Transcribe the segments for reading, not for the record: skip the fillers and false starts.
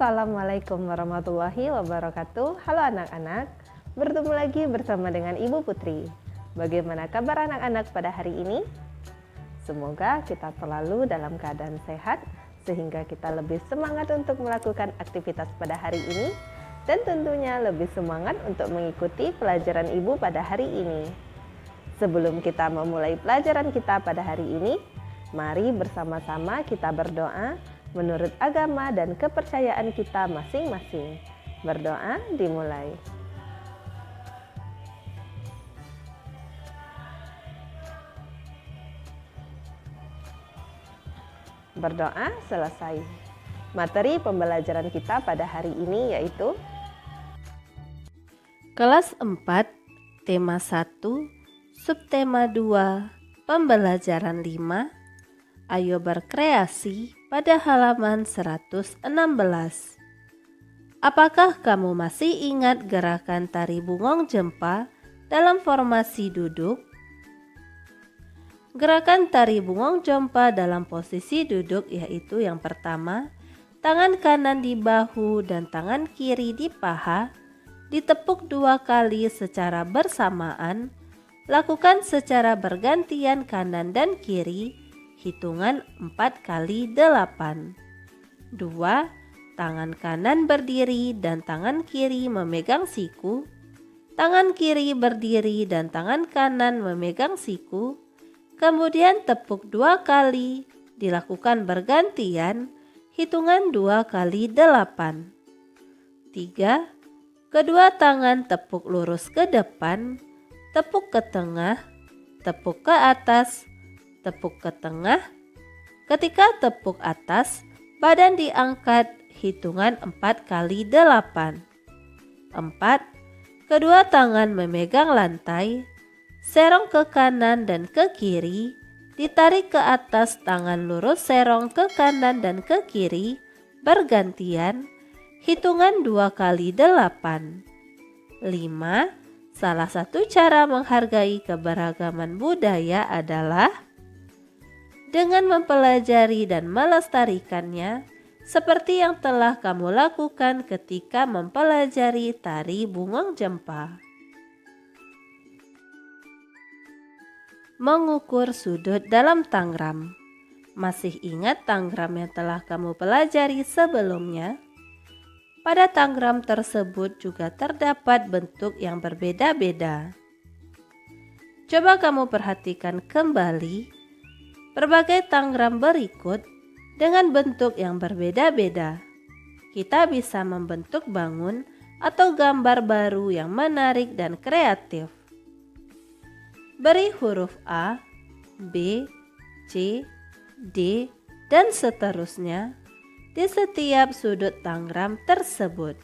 Assalamualaikum warahmatullahi wabarakatuh. Halo anak-anak, bertemu lagi bersama dengan Ibu Putri. Bagaimana kabar anak-anak pada hari ini? Semoga kita selalu dalam keadaan sehat sehingga kita lebih semangat untuk melakukan aktivitas pada hari ini dan tentunya lebih semangat untuk mengikuti pelajaran Ibu pada hari ini. Sebelum kita memulai pelajaran kita pada hari ini, mari bersama-sama kita berdoa menurut agama dan kepercayaan kita masing-masing. Berdoa dimulai. Berdoa selesai. Materi pembelajaran kita pada hari ini yaitu Kelas 4, tema 1, subtema 2, pembelajaran 5. Ayo berkreasi pada halaman 116. Apakah kamu masih ingat gerakan tari bungong jempa dalam formasi duduk? Gerakan tari bungong jempa dalam posisi duduk yaitu yang pertama, tangan kanan di bahu dan tangan kiri di paha, ditepuk 2 kali secara bersamaan, lakukan secara bergantian kanan dan kiri, hitungan 4 kali 8. 2. Tangan kanan berdiri dan tangan kiri memegang siku. Tangan kiri berdiri dan tangan kanan memegang siku. Kemudian tepuk 2 kali, dilakukan bergantian, hitungan 2 kali 8. 3. Kedua tangan tepuk lurus ke depan, tepuk ke tengah, tepuk ke atas, tepuk ke tengah. Ketika tepuk atas, badan diangkat, hitungan 4 kali 8. 4. Kedua tangan memegang lantai, serong ke kanan dan ke kiri, ditarik ke atas, tangan lurus serong ke kanan dan ke kiri, bergantian, hitungan 2 kali 8. 5. Salah satu cara menghargai keberagaman budaya adalah dengan mempelajari dan melestarikannya, seperti yang telah kamu lakukan ketika mempelajari tari bungong jempa. Mengukur sudut dalam tangram. Masih ingat tangram yang telah kamu pelajari sebelumnya? Pada tangram tersebut juga terdapat bentuk yang berbeda-beda. Coba kamu perhatikan kembali berbagai tangram berikut dengan bentuk yang berbeda-beda. Kita bisa membentuk bangun atau gambar baru yang menarik dan kreatif. Beri huruf A, B, C, D, dan seterusnya di setiap sudut tangram tersebut.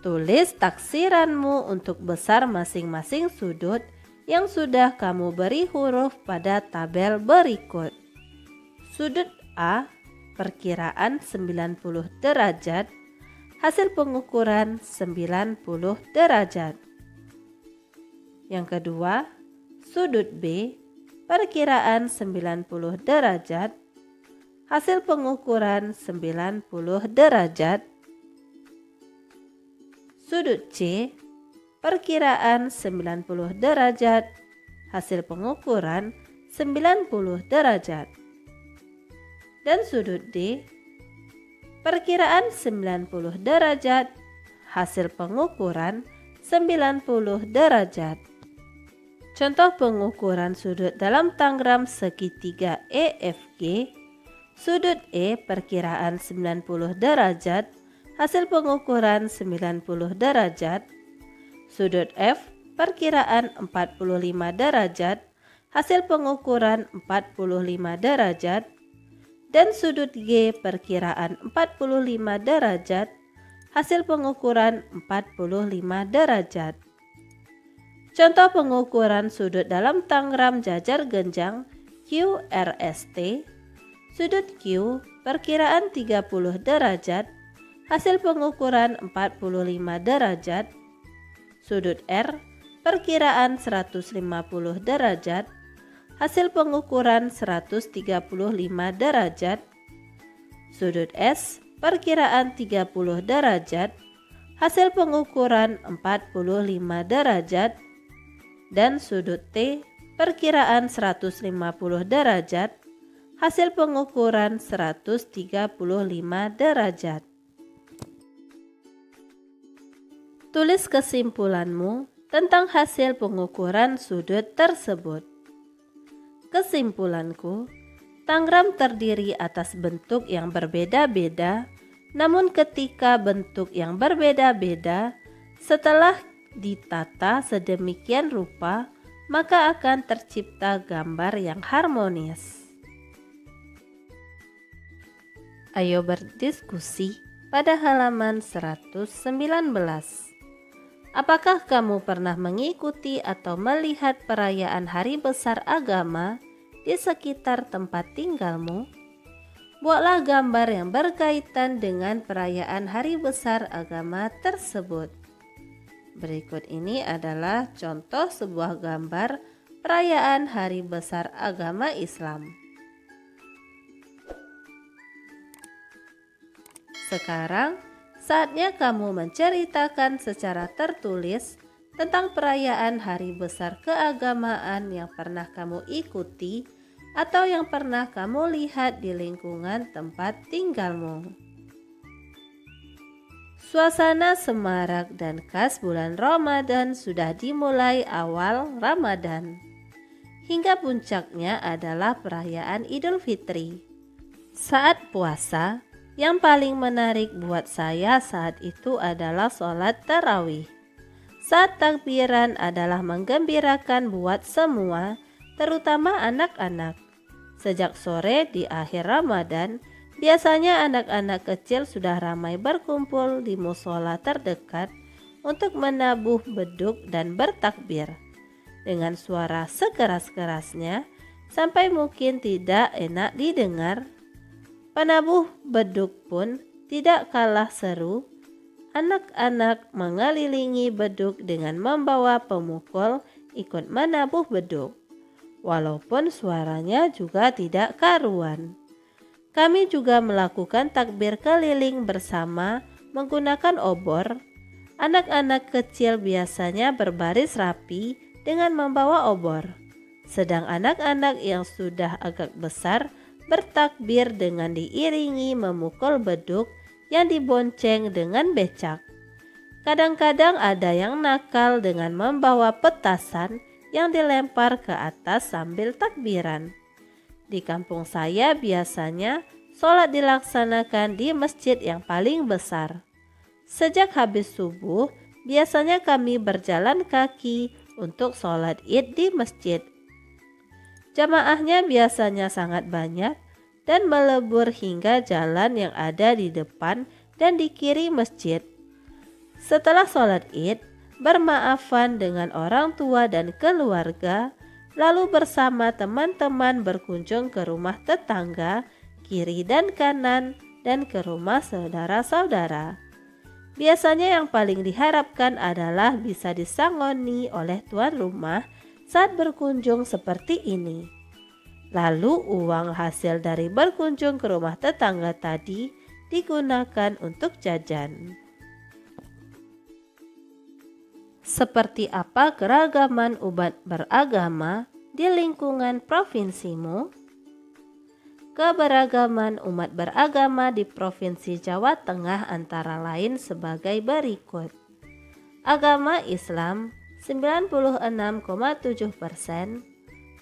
Tulis taksiranmu untuk besar masing-masing sudut yang sudah kamu beri huruf pada tabel berikut. Sudut A, perkiraan 90 derajat, hasil pengukuran 90 derajat. Yang kedua, sudut B, perkiraan 90 derajat, hasil pengukuran 90 derajat. Sudut C, perkiraan 90 derajat, hasil pengukuran 90 derajat. Dan sudut D, perkiraan 90 derajat, hasil pengukuran 90 derajat. Contoh pengukuran sudut dalam tangram segitiga EFG. Sudut E perkiraan 90 derajat, hasil pengukuran 90 derajat. Sudut F perkiraan 45 derajat, hasil pengukuran 45 derajat. Dan sudut G perkiraan 45 derajat, hasil pengukuran 45 derajat. Contoh pengukuran sudut dalam tangram jajar genjang QRST. Sudut Q perkiraan 30 derajat, hasil pengukuran 45 derajat. Sudut R perkiraan 150 derajat, hasil pengukuran 135 derajat. Sudut S perkiraan 30 derajat, hasil pengukuran 45 derajat, dan sudut T perkiraan 150 derajat, hasil pengukuran 135 derajat. Tulis kesimpulanmu tentang hasil pengukuran sudut tersebut. Kesimpulanku, Tangram terdiri atas bentuk yang berbeda-beda, namun ketika bentuk yang berbeda-beda setelah ditata sedemikian rupa, maka akan tercipta gambar yang harmonis. Ayo berdiskusi pada halaman 119. Apakah kamu pernah mengikuti atau melihat perayaan hari besar agama di sekitar tempat tinggalmu? Buatlah gambar yang berkaitan dengan perayaan hari besar agama tersebut. Berikut ini adalah contoh sebuah gambar perayaan hari besar agama Islam. Sekarang, saatnya kamu menceritakan secara tertulis tentang perayaan hari besar keagamaan yang pernah kamu ikuti atau yang pernah kamu lihat di lingkungan tempat tinggalmu. Suasana semarak dan khas bulan Ramadan sudah dimulai awal Ramadan. Hingga puncaknya adalah perayaan Idul Fitri. Saat puasa, yang paling menarik buat saya saat itu adalah sholat tarawih. Saat takbiran adalah menggembirakan buat semua, terutama anak-anak. Sejak sore di akhir Ramadan, biasanya anak-anak kecil sudah ramai berkumpul di musola terdekat untuk menabuh beduk dan bertakbir. Dengan suara sekeras-kerasnya, sampai mungkin tidak enak didengar, penabuh beduk pun tidak kalah seru. Anak-anak mengelilingi beduk dengan membawa pemukul ikut menabuh beduk, walaupun suaranya juga tidak karuan. Kami juga melakukan takbir keliling bersama menggunakan obor. Anak-anak kecil biasanya berbaris rapi dengan membawa obor, sedang anak-anak yang sudah agak besar bertakbir dengan diiringi memukul beduk yang dibonceng dengan becak. Kadang-kadang ada yang nakal dengan membawa petasan yang dilempar ke atas sambil takbiran. Di kampung saya biasanya sholat dilaksanakan di masjid yang paling besar. Sejak habis subuh, biasanya kami berjalan kaki untuk sholat id di masjid. Jamaahnya biasanya sangat banyak dan melebur hingga jalan yang ada di depan dan di kiri masjid. Setelah sholat id, bermaafan dengan orang tua dan keluarga, lalu bersama teman-teman berkunjung ke rumah tetangga, kiri dan kanan, dan ke rumah saudara-saudara. Biasanya yang paling diharapkan adalah bisa disangoni oleh tuan rumah saat berkunjung seperti ini. Lalu uang hasil dari berkunjung ke rumah tetangga tadi digunakan untuk jajan. Seperti apa keragaman umat beragama di lingkungan provinsimu? Keberagaman umat beragama di Provinsi Jawa Tengah antara lain sebagai berikut. Agama Islam 96,7%,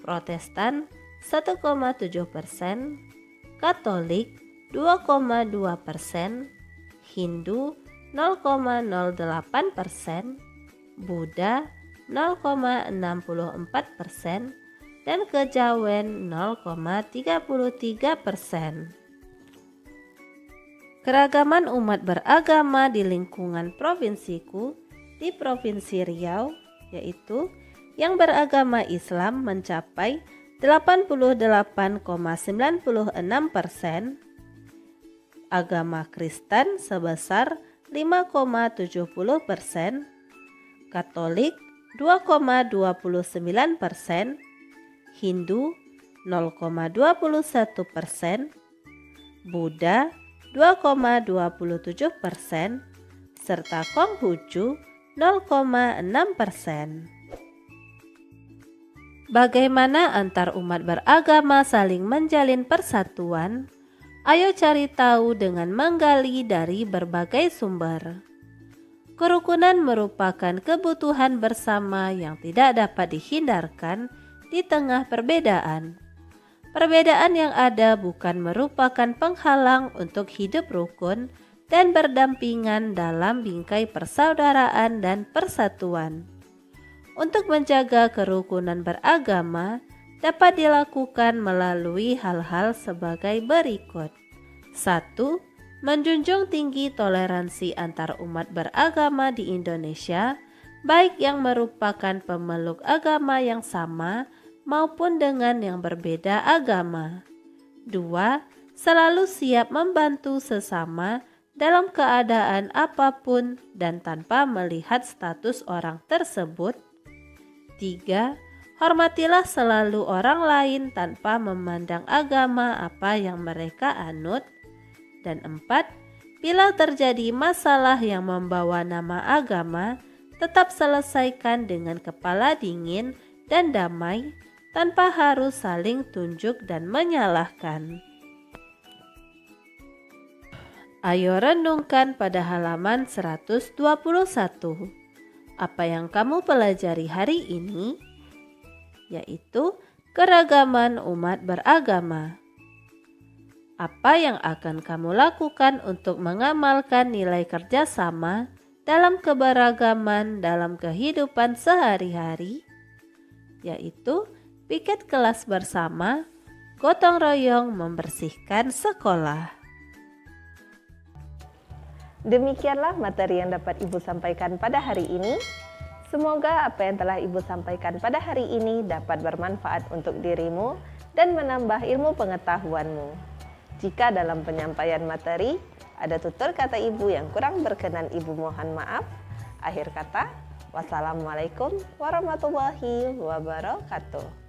Protestan 1,7%, Katolik 2,2%, Hindu 0,08%, Buddha 0,64%, dan Kejawen 0,33%. Keragaman umat beragama di lingkungan provinsiku di Provinsi Riau, yaitu yang beragama Islam mencapai 88,96%, agama Kristen sebesar 5,70%, Katolik 2,29%, Hindu 0,21%, Buddha 2,27%, serta Konghucu 0,6%. Bagaimana antar umat beragama saling menjalin persatuan? Ayo cari tahu dengan menggali dari berbagai sumber. Kerukunan merupakan kebutuhan bersama yang tidak dapat dihindarkan di tengah perbedaan. Perbedaan yang ada bukan merupakan penghalang untuk hidup rukun dan berdampingan dalam bingkai persaudaraan dan persatuan. Untuk menjaga kerukunan beragama dapat dilakukan melalui hal-hal sebagai berikut. 1. Menjunjung tinggi toleransi antar umat beragama di Indonesia, baik yang merupakan pemeluk agama yang sama maupun dengan yang berbeda agama. 2. Selalu siap membantu sesama dalam keadaan apapun dan tanpa melihat status orang tersebut. 3. Hormatilah selalu orang lain tanpa memandang agama apa yang mereka anut. Dan 4. Bila terjadi masalah yang membawa nama agama, tetap selesaikan dengan kepala dingin dan damai tanpa harus saling tunjuk dan menyalahkan. Ayo renungkan pada halaman 121. Apa yang kamu pelajari hari ini? Yaitu keragaman umat beragama. Apa yang akan kamu lakukan untuk mengamalkan nilai kerjasama dalam keberagaman dalam kehidupan sehari-hari? Yaitu piket kelas bersama, gotong royong membersihkan sekolah. Demikianlah materi yang dapat Ibu sampaikan pada hari ini. Semoga apa yang telah Ibu sampaikan pada hari ini dapat bermanfaat untuk dirimu dan menambah ilmu pengetahuanmu. Jika dalam penyampaian materi ada tutur kata Ibu yang kurang berkenan, Ibu mohon maaf. Akhir kata, wassalamualaikum warahmatullahi wabarakatuh.